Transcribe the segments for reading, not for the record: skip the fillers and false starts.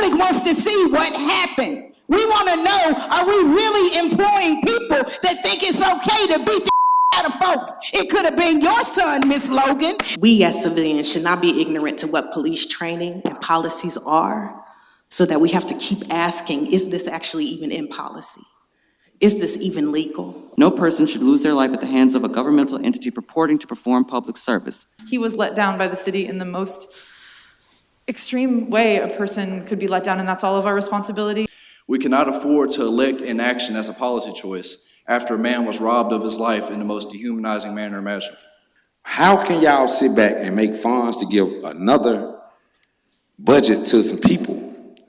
public wants to see what happened. We want to know, are we really employing people that think it's okay to beat the out of folks? It could have been your son, Miss Logan. We as civilians should not be ignorant to what police training and policies are, so that we have to keep asking, is this actually even in policy? Is this even legal? No person should lose their life at the hands of a governmental entity purporting to perform public service. He was let down by the city in the most extreme way a person could be let down, and that's all of our responsibility. We cannot afford to elect inaction as a policy choice after a man was robbed of his life in the most dehumanizing manner imaginable. How can y'all sit back and make funds to give another budget to some people?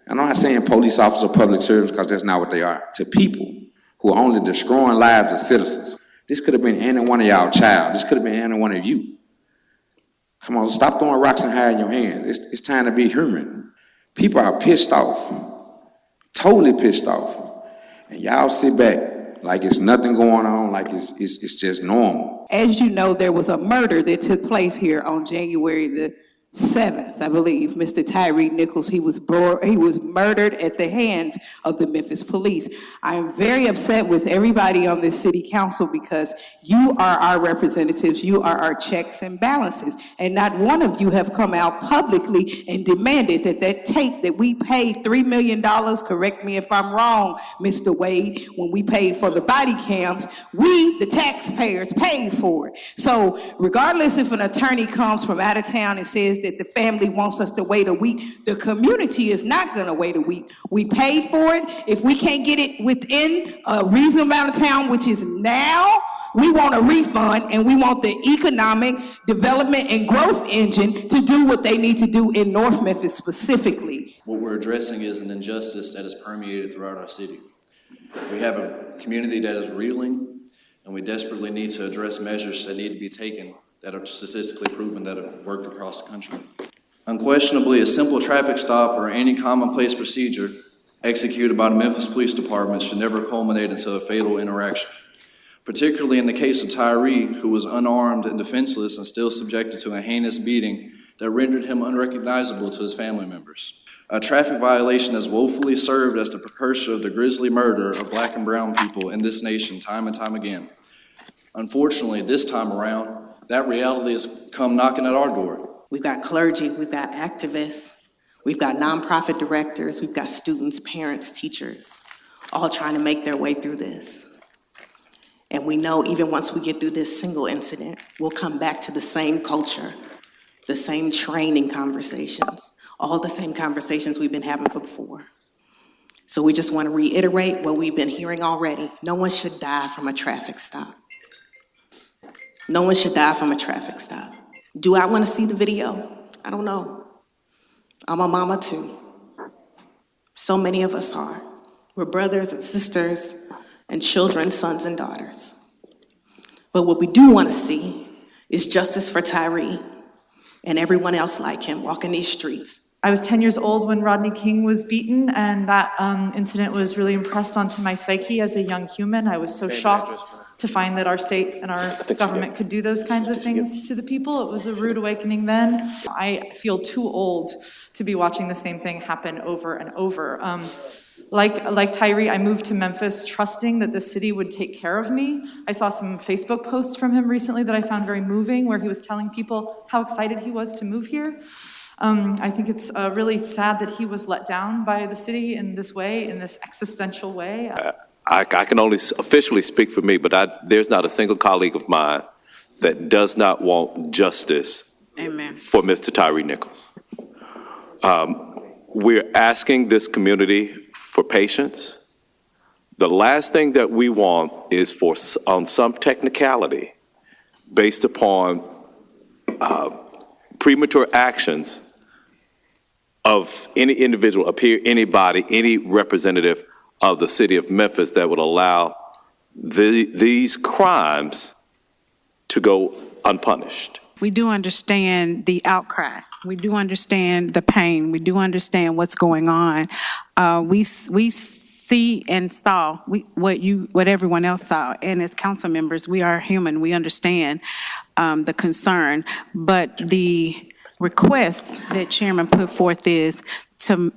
I'm not saying police officers or public servants, because that's not what they are. To people who are only destroying lives of citizens. This could have been any one of y'all child. This could have been any one of you. Come on, stop throwing rocks and hiding your hand. It's time to be human. People are pissed off, totally pissed off. And y'all sit back like it's nothing going on, like it's just normal. As you know, there was a murder that took place here on January the 7th, I believe. Mr. Tyre Nichols, he was murdered at the hands of the Memphis police. I am very upset with everybody on this city council, because you are our representatives, you are our checks and balances, and not one of you have come out publicly and demanded that tape that we paid $3 million, correct me if I'm wrong, Mr. Wade, when we paid for the body cams, we, the taxpayers, paid for it. So regardless if an attorney comes from out of town and says that the family wants us to wait a week, the community is not going to wait a week. We paid for it. If we can't get it within a reasonable amount of time, which is now, we want a refund, and we want the economic development and growth engine to do what they need to do in North Memphis specifically. What we're addressing is an injustice that is permeated throughout our city. We have a community that is reeling, and we desperately need to address measures that need to be taken that are statistically proven that have worked across the country. Unquestionably, a simple traffic stop or any commonplace procedure executed by the Memphis Police Department should never culminate into a fatal interaction, particularly in the case of Tyre, who was unarmed and defenseless and still subjected to a heinous beating that rendered him unrecognizable to his family members. A traffic violation has woefully served as the precursor of the grisly murder of Black and brown people in this nation time and time again. Unfortunately, this time around, that reality has come knocking at our door. We've got clergy, we've got activists, we've got nonprofit directors, we've got students, parents, teachers, all trying to make their way through this. And we know even once we get through this single incident, we'll come back to the same culture, the same training conversations, all the same conversations we've been having before. So we just want to reiterate what we've been hearing already. No one should die from a traffic stop. No one should die from a traffic stop. Do I want to see the video? I don't know. I'm a mama too. So many of us are. We're brothers and sisters and children, sons and daughters. But what we do want to see is justice for Tyre and everyone else like him walking these streets. I was 10 years old when Rodney King was beaten, and that incident was really impressed onto my psyche as a young human. I was so shocked to find that our state and our government could do those kinds of things to the people. It was a rude awakening then. I feel too old to be watching the same thing happen over and over. Like Tyre, I moved to Memphis trusting that the city would take care of me. I saw some Facebook posts from him recently that I found very moving, where he was telling people how excited he was to move here. I think it's really sad that he was let down by the city in this way, in this existential way. I can only officially speak for me, but there's not a single colleague of mine that does not want justice Amen. For Mr. Tyre Nichols. We're asking this community for patience. The last thing that we want is for, on some technicality, based upon premature actions of any individual, anybody, any representative of the city of Memphis that would allow these crimes to go unpunished. We do understand the outcry. We do understand the pain. We do understand what's going on. We see and saw what everyone else saw. And as council members, we are human. We understand the concern. But the request that Chairman put forth is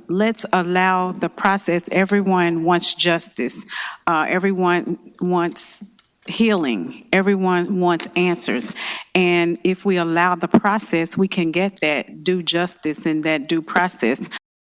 let's allow the process. Everyone wants justice. Everyone wants healing. Everyone wants answers. And if we allow the process, we can get that due justice and that due process.